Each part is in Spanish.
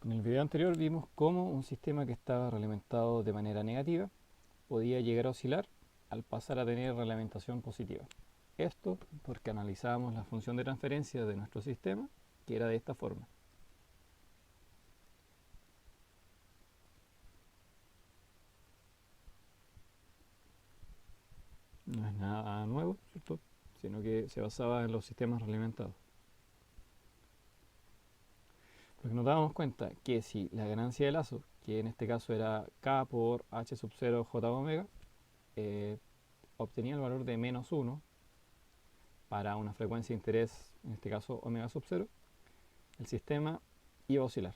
En el video anterior vimos cómo un sistema que estaba reglamentado de manera negativa podía llegar a oscilar al pasar a tener reglamentación positiva. Esto porque analizábamos la función de transferencia de nuestro sistema, que era de esta forma. No es nada nuevo, ¿cierto? Sino que se basaba en los sistemas reglamentados. Porque nos dábamos cuenta que si la ganancia de lazo, que en este caso era K por H sub 0 J omega, obtenía el valor de menos 1 para una frecuencia de interés, en este caso omega sub 0, el sistema iba a oscilar.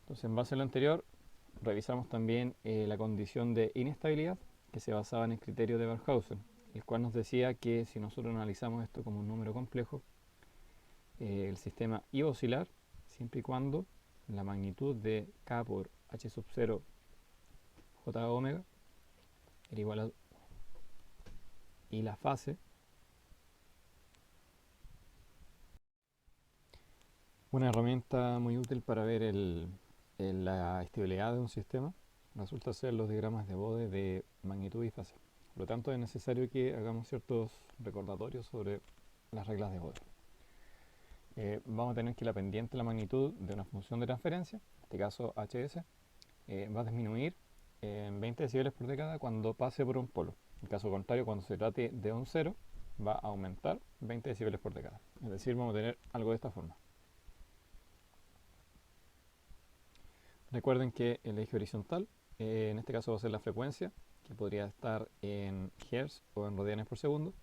Entonces, en base a lo anterior, revisamos también la condición de inestabilidad que se basaba en el criterio de Barkhausen, el cual nos decía que si nosotros analizamos esto como un número complejo, el sistema iba a oscilar siempre y cuando la magnitud de K por H sub 0 J omega era igual a, y la fase, una herramienta muy útil para ver la estabilidad de un sistema resulta ser los diagramas de Bode de magnitud y fase. Por lo tanto, es necesario que hagamos ciertos recordatorios sobre las reglas de Bode. Vamos a tener que la pendiente de la magnitud de una función de transferencia, en este caso Hs, va a disminuir en 20 decibeles por década cuando pase por un polo. En caso contrario, cuando se trate de un cero, va a aumentar 20 decibeles por década. Es decir, vamos a tener algo de esta forma. Recuerden que el eje horizontal, en este caso va a ser la frecuencia, que podría estar en Hz o en radianes por segundo,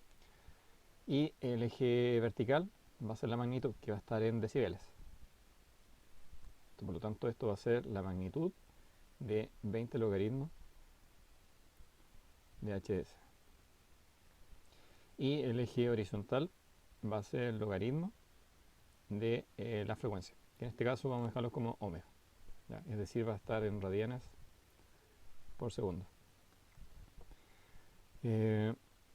y el eje vertical va a ser la magnitud, que va a estar en decibeles. Por lo tanto, esto va a ser la magnitud de 20 logaritmos de Hs. Y el eje horizontal va a ser el logaritmo de la frecuencia, que en este caso vamos a dejarlo como omega. ¿Ya? Es decir, va a estar en radianes por segundo.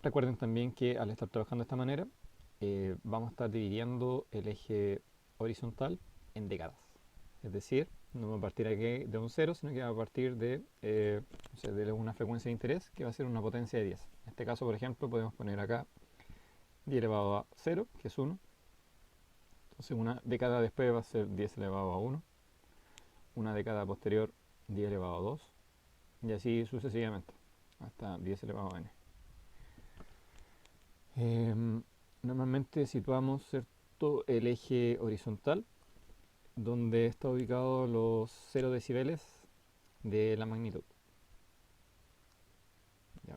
Recuerden también que al estar trabajando de esta manera, vamos a estar dividiendo el eje horizontal en décadas. Es decir, no va a partir aquí de un 0, sino que va a partir de una frecuencia de interés que va a ser una potencia de 10. En este caso, por ejemplo, podemos poner acá 10 elevado a 0, que es 1. Entonces una década después va a ser 10 elevado a 1. Una década posterior, 10 elevado a 2. Y así sucesivamente, hasta 10 elevado a n. Normalmente situamos, ¿cierto?, el eje horizontal donde está ubicado los 0 decibeles de la magnitud. ¿Ya?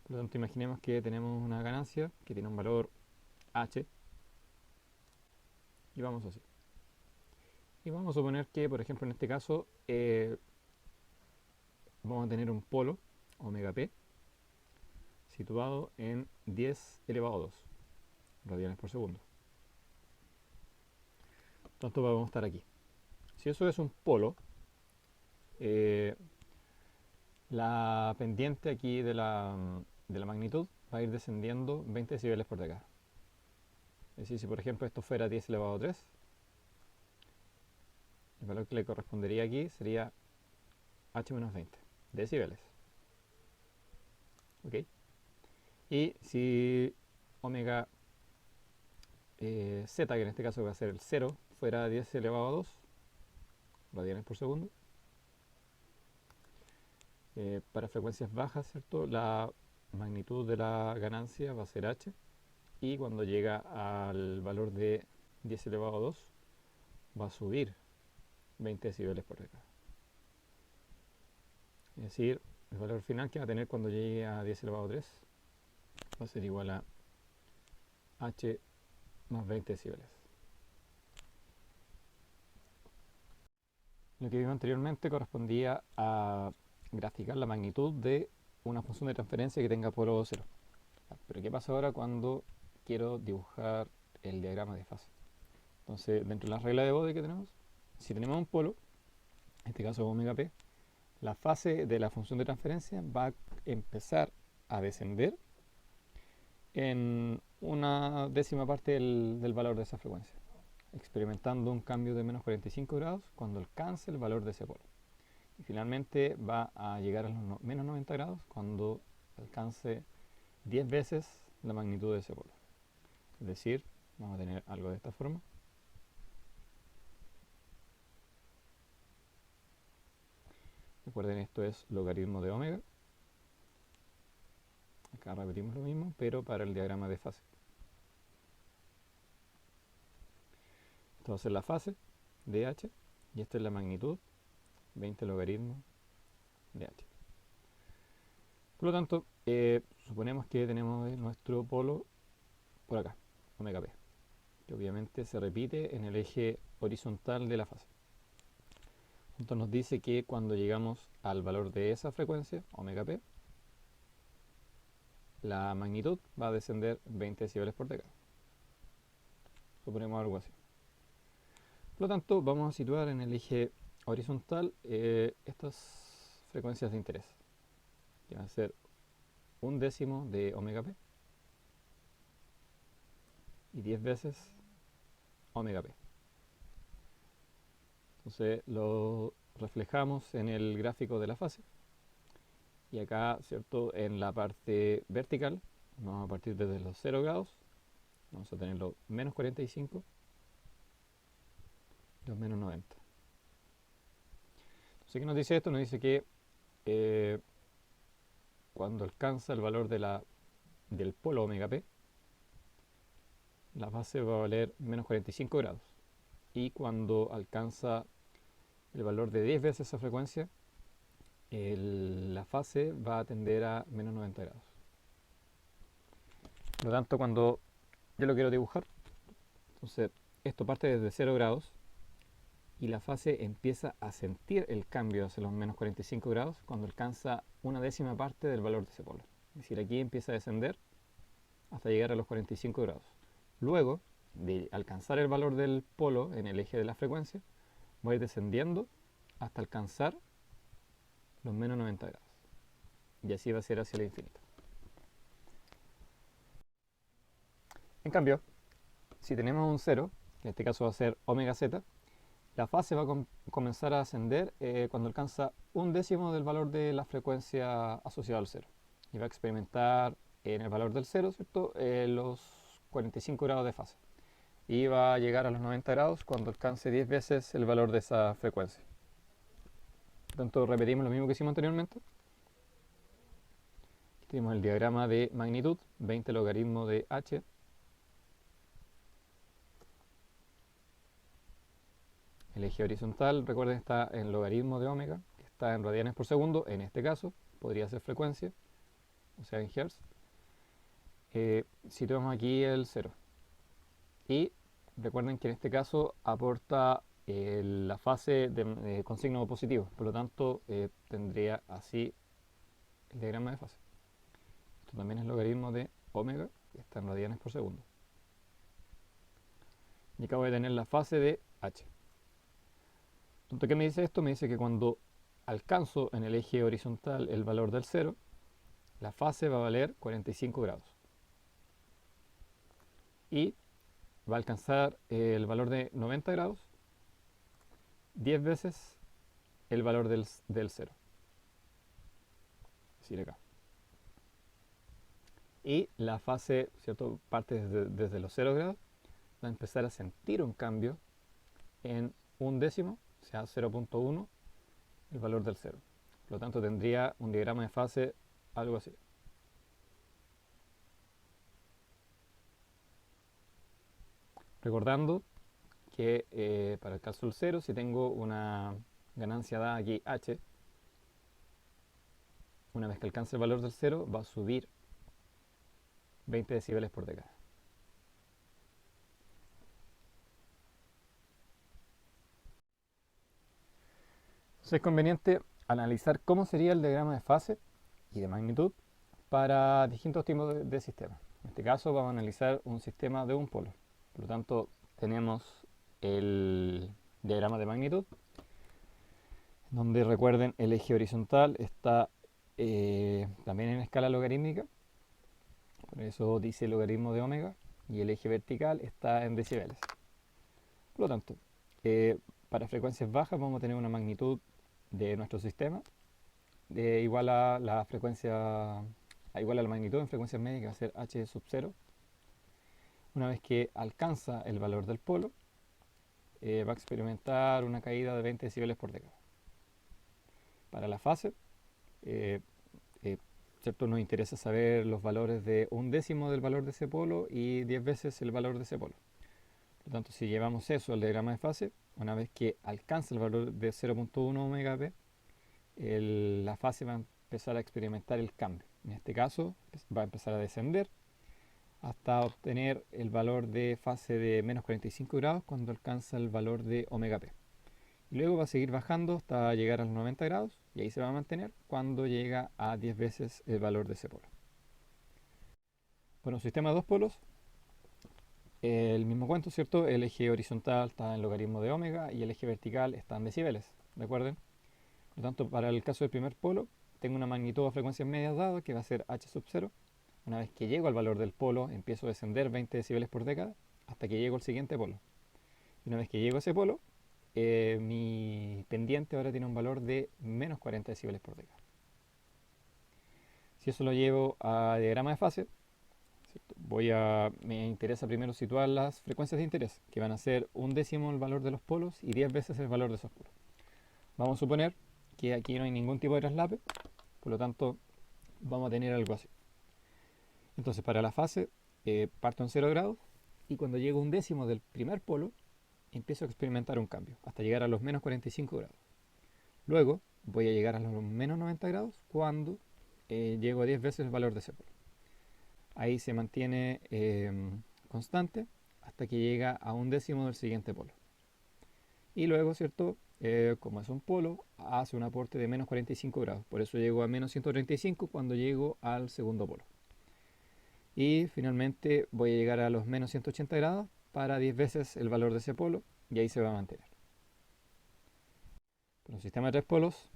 Por lo tanto, imaginemos que tenemos una ganancia que tiene un valor h y vamos así. Y vamos a suponer que, por ejemplo, en este caso vamos a tener un polo omega p situado en 10 elevado a 2 radianes por segundo. Tanto vamos a estar aquí. Si eso es un polo, la pendiente aquí de la magnitud va a ir descendiendo 20 decibeles por década. Es decir, si por ejemplo esto fuera 10 elevado a 3, el valor que le correspondería aquí sería h menos 20 decibeles. ¿Ok? Y si omega z, que en este caso va a ser el 0, fuera 10 elevado a 2 radianes por segundo, para frecuencias bajas, ¿cierto?, la magnitud de la ganancia va a ser h, y cuando llega al valor de 10 elevado a 2 va a subir 20 decibeles por década. Es decir, el valor final que va a tener cuando llegue a 10 elevado a 3 va a ser igual a h más 20 decibeles. Lo que vimos anteriormente correspondía a graficar la magnitud de una función de transferencia que tenga polo 0. Pero ¿qué pasa ahora cuando quiero dibujar el diagrama de fase? Entonces, dentro de la regla de Bode que tenemos, si tenemos un polo, en este caso omega p, la fase de la función de transferencia va a empezar a descender en una décima parte del valor de esa frecuencia. experimentando un cambio de menos 45 grados cuando alcance el valor de ese polo. Y finalmente va a llegar a los menos 90 grados cuando alcance 10 veces la magnitud de ese polo. Es decir, vamos a tener algo de esta forma. Recuerden, esto es logaritmo de omega. Acá repetimos lo mismo, pero para el diagrama de fase. Esto va a ser la fase de h y esta es la magnitud, 20 logaritmo de h. Por lo tanto, suponemos que tenemos nuestro polo por acá, omega p, que obviamente se repite en el eje horizontal de la fase. Entonces nos dice que cuando llegamos al valor de esa frecuencia, omega p, la magnitud va a descender 20 decibeles por década. Suponemos algo así. Por lo tanto, vamos a situar en el eje horizontal estas frecuencias de interés, que van a ser 1/10 de omega p y 10 veces omega p. Entonces lo reflejamos en el gráfico de la fase. Y acá, ¿cierto? En la parte vertical, vamos a partir desde los 0 grados, vamos a tener los menos 45 y los menos 90. Entonces, ¿qué nos dice esto? Nos dice que cuando alcanza el valor del polo omega p, la fase va a valer menos 45 grados. Y cuando alcanza el valor de 10 veces esa frecuencia, la fase va a tender a menos 90 grados. Por lo tanto, cuando yo lo quiero dibujar, entonces esto parte desde 0 grados y la fase empieza a sentir el cambio hacia los menos 45 grados cuando alcanza una décima parte del valor de ese polo. Es decir, aquí empieza a descender hasta llegar a los 45 grados. Luego de alcanzar el valor del polo en el eje de la frecuencia, va a ir descendiendo hasta alcanzar los menos 90 grados. Y así va a ser hacia el infinito. En cambio, si tenemos un 0, que en este caso va a ser omega z, la fase va a comenzar a ascender cuando alcanza 1/10 del valor de la frecuencia asociada al 0. Y va a experimentar en el valor del 0, ¿cierto? Los 45 grados de fase. Y va a llegar a los 90 grados cuando alcance 10 veces el valor de esa frecuencia. Por tanto, repetimos lo mismo que hicimos anteriormente. Aquí tenemos el diagrama de magnitud, 20 logaritmo de h. El eje horizontal, recuerden, está en logaritmo de omega, que está en radianes por segundo, en este caso, podría ser frecuencia, o sea en hertz. Situamos aquí el 0. Y recuerden que en este caso aporta la fase con signo positivo, por lo tanto tendría así el diagrama de fase. Esto también es logaritmo de omega, que está en radianes por segundo. Y acá voy a tener la fase de h. Entonces, ¿qué me dice esto? Me dice que cuando alcanzo en el eje horizontal el valor del 0, la fase va a valer 45 grados. Y va a alcanzar el valor de 90 grados 10 veces el valor del 0. Es decir, acá. Y la fase, ¿cierto? Parte desde los 0 grados, va a empezar a sentir un cambio en 1/10, o sea 0.1, el valor del 0. Por lo tanto, tendría un diagrama de fase algo así. Recordando que para el caso del 0, si tengo una ganancia dada aquí h, una vez que alcance el valor del 0, va a subir 20 decibeles por década. Entonces es conveniente analizar cómo sería el diagrama de fase y de magnitud para distintos tipos de sistemas. En este caso vamos a analizar un sistema de un polo. Por lo tanto, tenemos el diagrama de magnitud, donde recuerden el eje horizontal está también en escala logarítmica, por eso dice logaritmo de omega, y el eje vertical está en decibeles. Por lo tanto, para frecuencias bajas vamos a tener una magnitud de nuestro sistema igual a la frecuencia, igual a la magnitud en frecuencias medias, que va a ser h sub 0. Una vez que alcanza el valor del polo, va a experimentar una caída de 20 decibeles por década. Para la fase, eh, ¿cierto? Nos interesa saber los valores de un décimo del valor de ese polo y 10 veces el valor de ese polo. Por lo tanto, si llevamos eso al diagrama de fase, una vez que alcanza el valor de 0.1 omega p, la fase va a empezar a experimentar el cambio. En este caso, va a empezar a descender hasta obtener el valor de fase de menos 45 grados cuando alcanza el valor de omega p. Y luego va a seguir bajando hasta llegar a los 90 grados y ahí se va a mantener cuando llega a 10 veces el valor de ese polo. Bueno, sistema de dos polos, el mismo cuento, ¿cierto? El eje horizontal está en logaritmo de omega y el eje vertical está en decibeles, ¿recuerden? Por lo tanto, para el caso del primer polo, tengo una magnitud a frecuencias medias dada que va a ser h sub 0. Una vez que llego al valor del polo, empiezo a descender 20 decibeles por década hasta que llego al siguiente polo. Y una vez que llego a ese polo, mi pendiente ahora tiene un valor de menos 40 decibeles por década. Si eso lo llevo a diagrama de fase, me interesa primero situar las frecuencias de interés, que van a ser un décimo el valor de los polos y 10 veces el valor de esos polos. Vamos a suponer que aquí no hay ningún tipo de traslape, por lo tanto vamos a tener algo así. Entonces para la fase parto en 0 grados y cuando llego a un décimo del primer polo empiezo a experimentar un cambio hasta llegar a los menos 45 grados. Luego voy a llegar a los menos 90 grados cuando llego a 10 veces el valor de ese polo. Ahí se mantiene constante hasta que llega a un décimo del siguiente polo. Y luego, ¿cierto? Como es un polo, hace un aporte de menos 45 grados. Por eso llego a menos 135 cuando llego al segundo polo. Y finalmente voy a llegar a los menos 180 grados para 10 veces el valor de ese polo y ahí se va a mantener. Para un sistema de tres polos,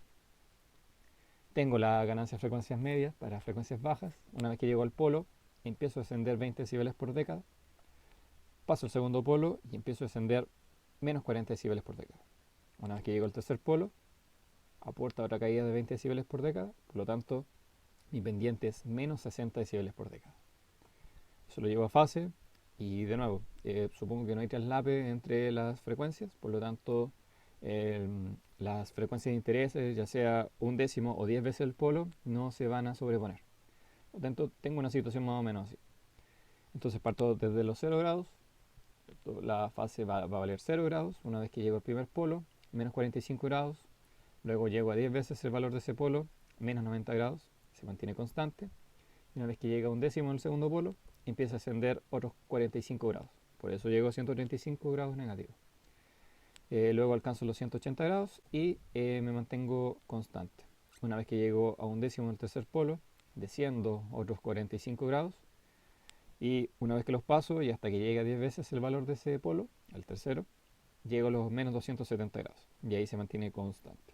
tengo la ganancia de frecuencias medias para frecuencias bajas. Una vez que llego al polo, empiezo a descender 20 decibeles por década. Paso al segundo polo y empiezo a descender menos 40 decibeles por década. Una vez que llego al tercer polo, aporta otra caída de 20 decibeles por década. Por lo tanto, mi pendiente es menos 60 decibeles por década. Eso lo llevo a fase y de nuevo, supongo que no hay traslape entre las frecuencias, por lo tanto las frecuencias de interés, ya sea un décimo o 10 veces el polo, no se van a sobreponer. Por lo tanto, tengo una situación más o menos así. Entonces parto desde los 0 grados, la fase va a valer 0 grados, una vez que llego al primer polo, menos 45 grados, luego llego a 10 veces el valor de ese polo, menos 90 grados, se mantiene constante, y una vez que llega a un décimo en el segundo polo, empieza a ascender otros 45 grados, por eso llego a 135 grados negativos. Luego alcanzo los 180 grados y me mantengo constante. Una vez que llego a un décimo en el tercer polo, desciendo otros 45 grados y una vez que los paso y hasta que llegue a 10 veces el valor de ese polo, al tercero, llego a los menos 270 grados y ahí se mantiene constante.